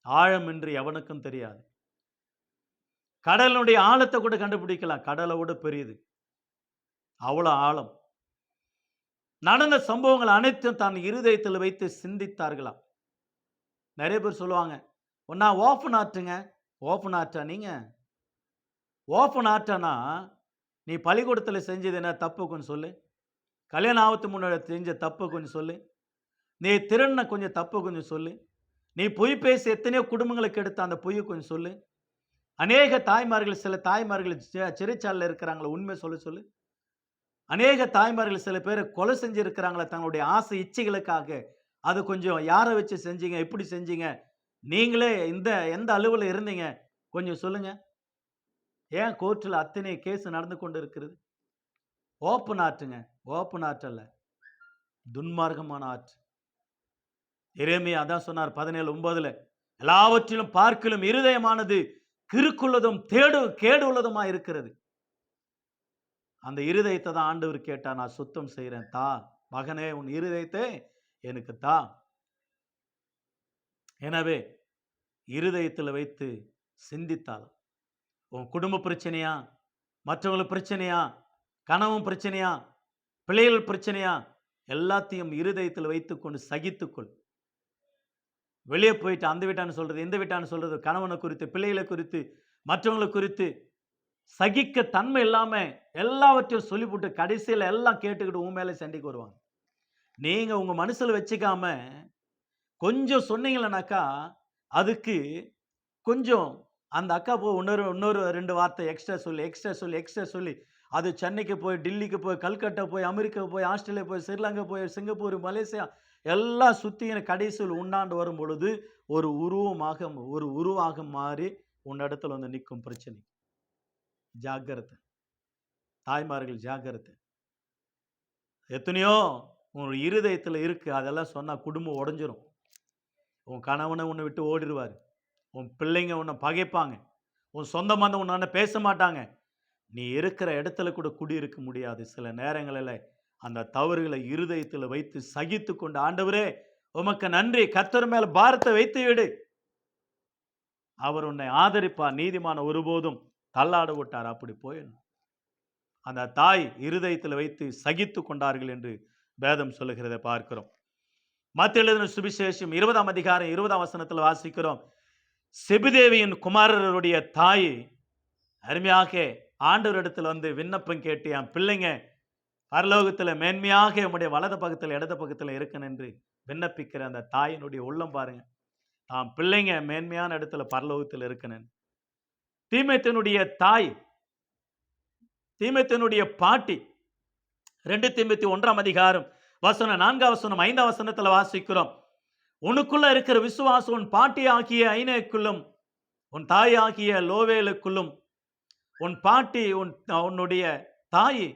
ஆழம் என்று எவனுக்கும் தெரியாது. கடலுடைய ஆழத்தை கூட கண்டுபிடிக்கலாம், கடலை விட பெரியது, அவ்வளோ ஆழம். நடந்த சம்பவங்கள் அனைத்தும் தான் இருதயத்தில் வைத்து சிந்தித்தார்களாம். நிறைய பேர் சொல்லுவாங்க, ஒன்னா ஓப்பன் ஆற்றுங்க. ஓப்பன் ஆற்றா? நீங்க ஓப்பன் ஆற்றானா நீ பள்ளிக்கூடத்தில் செஞ்சது என்ன தப்பு கொஞ்சம் சொல்லு, கல்யாணம் ஆபத்து முன்னாடி செஞ்ச தப்பு கொஞ்சம் சொல்லு, நீ திருண்ண கொஞ்சம் தப்பு கொஞ்சம் சொல்லு, நீ பொய் பேசி எத்தனையோ குடும்பங்களுக்கு எடுத்த அந்த பொய்யை கொஞ்சம் சொல்லு. அநேக தாய்மார்கள், சில தாய்மார்கள் சிறைச்சாலையில் இருக்கிறாங்களா, உண்மை சொல்லு. அநேக தாய்மார்கள் சில பேர் கொலை செஞ்சு இருக்கிறாங்களா தங்களுடைய ஆசை இச்சைகளுக்காக. அது கொஞ்சம் யாரை வச்சு செஞ்சீங்க, எப்படி செஞ்சீங்க, நீங்களே எந்த அலுவல இருந்தீங்க கொஞ்சம் சொல்லுங்க. ஏன் கோர்ட்டில் அத்தனை கேஸ் நடந்து கொண்டு இருக்கிறது? ஓப்பன் ஆற்றுங்க. ஓப்பன் ஆற்றல்ல, துன்மார்க்கமான ஆற்று. எரேமியா அதான் சொன்னார் 17:9, எல்லாவற்றிலும் பார்க்கிலும் இருதயமானது கிறுக்குள்ளதும் கேடு உள்ளதுமா இருக்கிறது. அந்த இருதயத்தை தான் ஆண்டவர் கேட்டா, நான் சுத்தம் செய்கிறேன், தா மகனே உன் இருதயத்தை எனக்கு தா. எனவே இருதயத்தில் வைத்து சிந்தித்தால், உன் குடும்ப பிரச்சனையா, மற்றவங்களுக்கு பிரச்சனையா, கணவன் பிரச்சனையா, பிள்ளைகள் பிரச்சனையா, எல்லாத்தையும் இருதயத்தில் வைத்துக்கொண்டு சகித்துக்கொள். வெளியே போயிட்டு அந்த வீட்டான்னு சொல்றது, இந்த வீட்டான்னு சொல்றது, கணவனை குறித்து, பிள்ளைகளை குறித்து, மற்றவங்களை குறித்து சகிக்க தன்மை இல்லாம எல்லாவற்றையும் சொல்லிவிட்டு கடைசியில் எல்லாம் கேட்டுக்கிட்டு உன் மேலே சண்டைக்கு வருவாங்க. நீங்க உங்க மனசுல வச்சுக்காம கொஞ்சம் சொன்னீங்களனாக்கா, அதுக்கு கொஞ்சம் அந்த அக்கா போய் இன்னொரு 2 வார்த்தை எக்ஸ்ட்ரா சொல்லி அது சென்னைக்கு போய், டெல்லிக்கு போய், கல்கட்டா போய், அமெரிக்கா போய், ஆஸ்திரேலியா போய், ஸ்ரீலங்கா போய், சிங்கப்பூர், மலேசியா எல்லாம் சுற்றின கடைசியில் உண்டாண்டு வரும் பொழுது ஒரு உருவாக மாறி உன்னிடத்துல வந்து நிற்கும் பிரச்சனை. ஜாக்கிரதை. தாய்மார்கள் ஜாக்கிரதை. எத்தனையோ உன் இருதயத்தில் இருக்கு, அதெல்லாம் சொன்னா குடும்பம் உடைஞ்சிரும். உன் கணவனை உன்னை விட்டு ஓடிடுவார், உன் பிள்ளைங்க உன்னை பகைப்பாங்க, உன் சொந்த பந்தம் உன்னை பேச மாட்டாங்க. நீ இருக்கிற இடத்துல கூட குடியிருக்க முடியாது. சில நேரங்களில் அந்த தவறுகளை இருதயத்தில் வைத்து சகித்து கொண்டு, ஆண்டவரே உமக்கு நன்றி, கர்த்தர் மேல பாரத்தை வைத்து விடு, அவர் உன்னை ஆதரிப்பார், நீதிமான ஒருபோதும் தள்ளாட விட்டார். அப்படி போயிடும். அந்த தாய் இருதயத்தில் வைத்து சகித்து கொண்டார்கள் என்று வேதம் சொல்லுகிறதை பார்க்கிறோம். மத்தேயு எழுதின சுவிசேஷம் 20ஆம் அதிகாரம் 20ஆம் வசனத்தில் வாசிக்கிறோம், செபதேவியின் குமாரருடைய தாய் அருமையாக ஆண்டவரிடத்தில் வந்து விண்ணப்பம் கேட்டு, என் பிள்ளைங்க பரலோகத்தில் மேன்மையாக உம்முடைய வலது பக்கத்தில் இடது பக்கத்தில் இருக்கணும் என்று விண்ணப்பிக்கிற அந்த தாயினுடைய உள்ளம் பாருங்க. தாம் பிள்ளைங்க மேன்மையான இடத்துல பரலோகத்தில் இருக்கணும். தீமோத்தேயுனுடைய தாய், தீமோத்தேயுனுடைய பாட்டி 2 தீமோத்தேயு 1ஆம் அதிகாரம் வசனம் 4ஆம் வசனம் 5ஆம் வசனத்தில் வாசிக்கிறோம், உனக்குள்ள இருக்கிற விசுவாசம் உன் பாட்டி ஆகிய ஐனேக்குள்ளும் உன் தாய் ஆகிய லோவேலுக்குள்ளும், உன் பாட்டி உன்னுடைய தாய்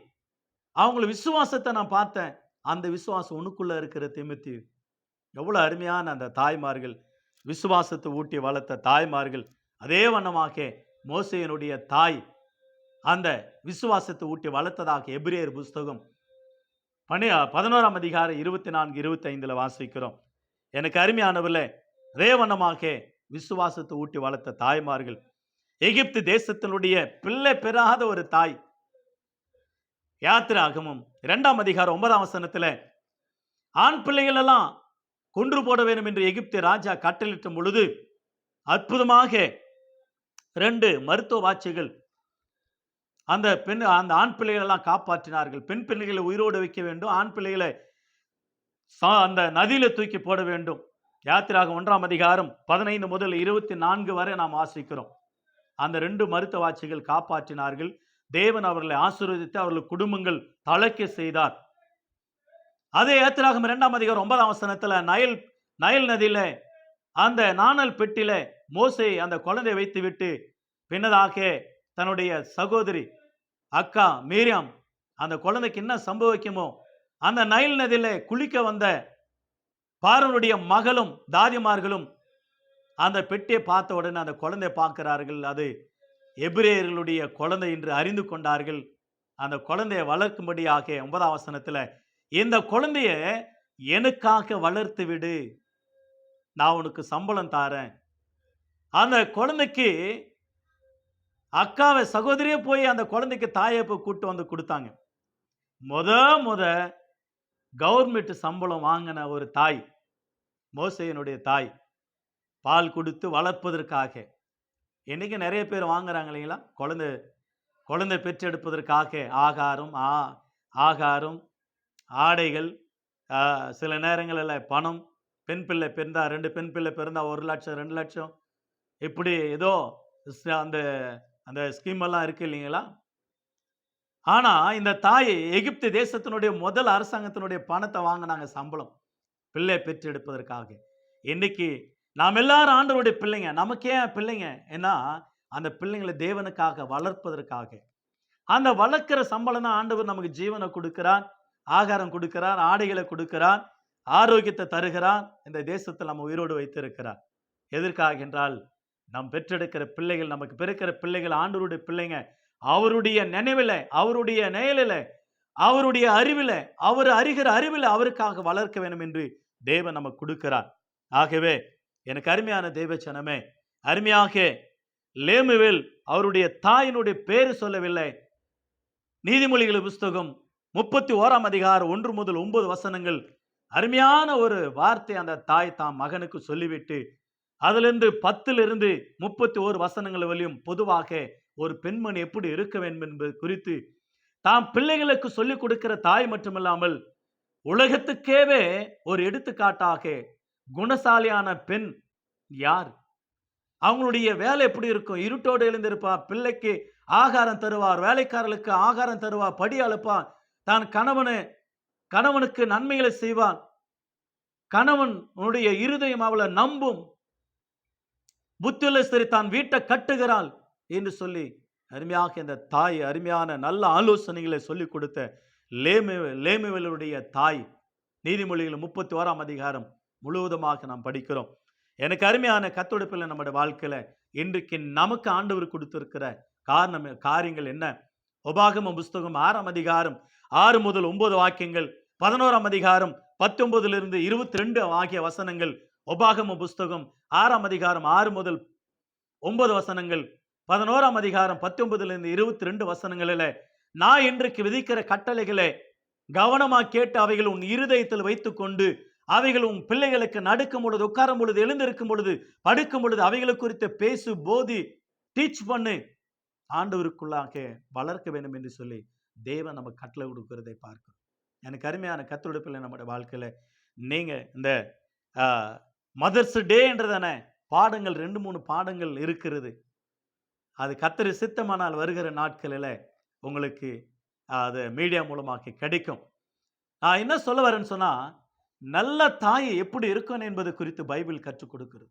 அவங்கள விசுவாசத்தை நான் பார்த்தேன், அந்த விசுவாசம் உனக்குள்ள இருக்கிற தீமோத்தேயு. எவ்வளவு அருமையான அந்த தாய்மார்கள், விசுவாசத்தை ஊட்டி வளர்த்த தாய்மார்கள். அதே வண்ணமாக மோசேயினுடைய தாய் அந்த விசுவாசத்தை ஊட்டி வளர்த்ததாக எபிரேயர் புஸ்தகம் 11ஆம் அதிகாரம் 24 25 வாசிக்கிறோம். எனக்கு அருமையானவர்களே, அதே வண்ணமாக விசுவாசத்தை ஊட்டி வளர்த்த தாய்மார்கள். எகிப்து தேசத்தினுடைய பிள்ளை பெறாத ஒரு தாய், யாத்திராகமம் 2ஆம் அதிகாரம் 9ஆம் வசனத்தில் ஆண் பிள்ளைகள் எல்லாம் கொன்று போட வேண்டும் என்று எகிப்து ராஜா கட்டளிட்ட பொழுது அற்புதமாக 2 மருத்துவ வாட்சிகள் அந்த ஆண் பிள்ளைகள் எல்லாம் காப்பாற்றினார்கள். பெண் பிள்ளைகளை உயிரோடு வைக்க வேண்டும், ஆண் பிள்ளைகளை அந்த நதியில தூக்கி போட வேண்டும். யாத்திராகமம் 1ஆம் அதிகாரம் 15 முதல் 24 வரை நாம் வாசிக்கிறோம். அந்த 2 மருத்துவ வாட்சிகள் காப்பாற்றினார்கள். தேவன் அவர்களை ஆசீர்வதித்து அவர்கள் குடும்பங்கள் தழைக்க செய்தார். அதே யாத்திராகமம் 2ஆம் அதிகாரம் 9ஆம் வசனத்துல நைல் நதியில அந்த நாணல் பெட்டில மோசே அந்த குழந்தையை வைத்து விட்டு பின்னதாக தன்னுடைய சகோதரி அக்கா மீரியாம் அந்த குழந்தைக்கு என்ன சம்பவிக்குமோ, அந்த நைல் நதியில குளிக்க வந்த பார்வோனுடைய மகளும் தாதிமார்களும் அந்த பெட்டியை பார்த்த உடனே அந்த குழந்தையை பார்க்கிறார்கள், அது எபிரேயர்களுடைய குழந்தை என்று அறிந்து கொண்டார்கள். அந்த குழந்தையை வளர்க்கும்படியாக 9ஆம் வசனத்துல, இந்த குழந்தைய எனக்காக வளர்த்து விடு, நான் உனக்கு சம்பளம் தாரேன். அந்த குழந்தைக்கு அக்காவை சகோதரியே போய் அந்த குழந்தைக்கு தாயை போய் கூட்டு வந்து கொடுத்தாங்க. முத கவர்மெண்ட் சம்பளம் வாங்கின ஒரு தாய் மோசேயினுடைய தாய், பால் கொடுத்து வளர்ப்பதற்காக. இன்னைக்கு நிறைய பேர் வாங்குறாங்க இல்லைங்களா, குழந்தை பெற்றெடுப்பதற்காக ஆகாரம் ஆடைகள், சில நேரங்களில் பணம். பெண் பிள்ளை பிறந்தா 2 பெண் பிள்ளை பிறந்தா 1 லட்சம் 2 லட்சம் இப்படி ஏதோ அந்த அந்த ஸ்கீம் எல்லாம் இருக்கு இல்லைங்களா. ஆனா இந்த தாய் எகிப்து தேசத்தினுடைய முதல் அரசாங்கத்தினுடைய பணத்தை வாங்கினாங்க சம்பளம், பிள்ளை பெற்றெடுப்பதற்காக. இன்னைக்கு நாம் எல்லாரும் ஆண்டவருடைய பிள்ளைங்க. நமக்கு ஏன் பிள்ளைங்க? ஏன்னா அந்த பிள்ளைங்களை தேவனுக்காக வளர்ப்பதற்காக. அந்த வளர்க்கிற சம்பளம் தான் ஆண்டவர் நமக்கு ஜீவனை கொடுக்கிறார், ஆகாரம் கொடுக்கிறார், ஆடைகளை கொடுக்கிறார், ஆரோக்கியத்தை தருகிறார், இந்த தேசத்தில் நம்ம உயிரோடு வைத்திருக்கிறார். எதற்காக என்றால், நாம் பெற்றெடுக்கிற பிள்ளைகள், நமக்கு பிறக்கிற பிள்ளைகள் ஆண்டவருடைய பிள்ளைங்க. அவருடைய நினைவில், அவருடைய நிழலில், அவருடைய அறிவில், அவர் அறிகிற அறிவில் அவருக்காக வளர்க்க வேண்டும் என்று தேவன் நமக்கு கொடுக்கிறார். ஆகவே எனக்கு அருமையான தேவச்சனமே, அருமையாக லேமுவேல் அவருடைய தாயினுடைய பேரு சொல்லவில்லை. நீதிமொழிகள் புஸ்தகம் 31ஆம் அதிகாரம் 1 முதல் 9 வசனங்கள் அருமையான ஒரு வார்த்தை அந்த தாய் தாம் மகனுக்கு சொல்லிவிட்டு, அதிலிருந்து 10 31 வசனங்கள் வரையும் பொதுவாக ஒரு பெண்மணி எப்படி இருக்க வேண்டும் என்பது குறித்து தாம் பிள்ளைகளுக்கு சொல்லிக் கொடுக்கிற தாய் மட்டுமில்லாமல் உலகத்துக்கேவே ஒரு எடுத்துக்காட்டாக குணசாலியான பெண் யார், அவங்களுடைய வேலை எப்படி இருக்கும், இருட்டோடு எழுந்திருப்பார், பிள்ளைக்கு ஆகாரம் தருவார், வேலைக்காரர்களுக்கு ஆகாரம் தருவார், படி அழுப்பார், தான் கணவனுக்கு நன்மைகளை செய்வார், கணவனுடைய இருதயம் அவளை நம்பும், புத்தியுள்ள ஸ்திரீ தான் வீட்டை கட்டுகிறாள் என்று சொல்லி அருமையாக இந்த தாய் அருமையான நல்ல ஆலோசனைகளை சொல்லிக் கொடுத்த லேமுவேலுடைய தாய் நீதிமொழிகள் 31ஆம் அதிகாரம் முழுவதுமாக நாம் படிக்கிறோம். எனக்கு அருமையான கர்த்தருடைய பிள்ளை, நம்முடைய வாழ்க்கையில இன்றைக்கு நமக்கு ஆண்டவர் கொடுத்திருக்கிற காரியங்கள் என்ன? உபாகமம் புஸ்தகம் 6ஆம் அதிகாரம் 6 முதல் 9 வாக்கியங்கள், 11ஆம் அதிகாரம் 19 22 ஆகிய வசனங்கள், உபாகம புஸ்தகம் 6ஆம் அதிகாரம் 6 முதல் 9 வசனங்கள், 11ஆம் அதிகாரம் 19 22 வசனங்களில் நான் இன்றைக்கு விதிக்கிற கட்டளைகளை கவனமா கேட்டு அவைகள் உன் இருதயத்தில் வைத்துக்கொண்டு அவைகள் உன் பிள்ளைகளுக்கு நடக்கும் பொழுது, உட்காரும் பொழுது, எழுந்திருக்கும் பொழுது, படுக்கும் பொழுது அவைகளை குறித்து பேசு, போதி, டீச் பண்ணு, ஆண்டவருக்குள்ளாக வளர்க்க வேண்டும் என்று சொல்லி தேவன் நமக்கு கட்டளை கொடுக்கிறதை பார்க்கிறோம். எனக்கு அருமையான கர்த்தருடைய பிள்ளை, நம்முடைய வாழ்க்கையில நீங்க இந்த மதர்ஸ் டே என்றதான பாடங்கள் 2-3 பாடங்கள் இருக்கிறது. அது கர்த்தர் சித்தமானால் வருகிற நாட்களில் உங்களுக்கு அது மீடியா மூலமாக கிடைக்கும். நான் என்ன சொல்ல வரேன்னு சொன்னா, நல்ல தாய் எப்படி இருக்கணும் என்பது குறித்து பைபிள் கற்றுக் கொடுக்கிறது.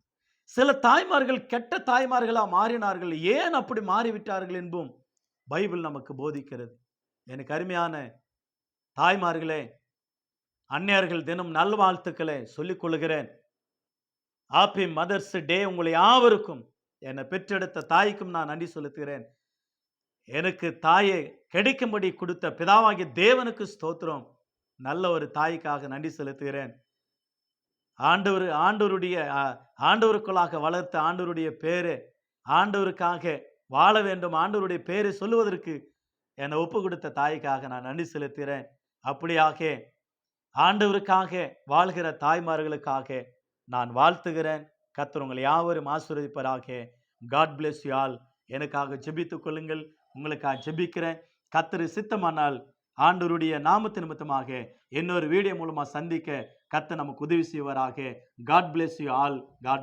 சில தாய்மார்கள் கெட்ட தாய்மார்களா மாறினார்கள், ஏன் அப்படி மாறிவிட்டார்கள் என்பதும் பைபிள் நமக்கு போதிக்கிறது. எனக்கு அருமையான தாய்மார்களே, அன்னையர்கள் தினம் நல்வாழ்த்துக்களை சொல்லிக் கொள்கிறேன். ஹாப்பி மதர்ஸ் டே உங்களை யாவருக்கும், என்னை பெற்றெடுத்த தாய்க்கும் நான் நன்றி செலுத்துகிறேன். எனக்கு தாயை கிடைக்கும்படி கொடுத்த பிதாவாகிய தேவனுக்கு ஸ்தோத்திரம். நல்ல ஒரு தாய்க்காக நன்றி செலுத்துகிறேன். ஆண்டவருக்குள்ளாக வளர்த்த ஆண்டவருடைய பேரு, ஆண்டவருக்காக வாழ வேண்டும், ஆண்டவருடைய பேரை சொல்லுவதற்கு என்னை ஒப்பு கொடுத்த தாய்க்காக நான் நன்றி செலுத்துகிறேன். அப்படியாக ஆண்டவருக்காக வாழ்கிற தாய்மார்களுக்காக நான் வாழ்த்துகிறேன். கர்த்தர் உங்களை யாவரும் ஆசீர்வதிப்பாராக. God bless you all. எனக்காக ஜெபித்துக் கொள்ளுங்கள். உங்களுக்காக ஜெபிக்கிறேன். கர்த்தர் சித்தமானால் ஆண்டவருடைய நாமத்து நிமித்தமாக இன்னொரு வீடியோ மூலமா சந்திக்க கர்த்தர் நமக்கு உதவி செய்வாராக. God bless you all. God plus.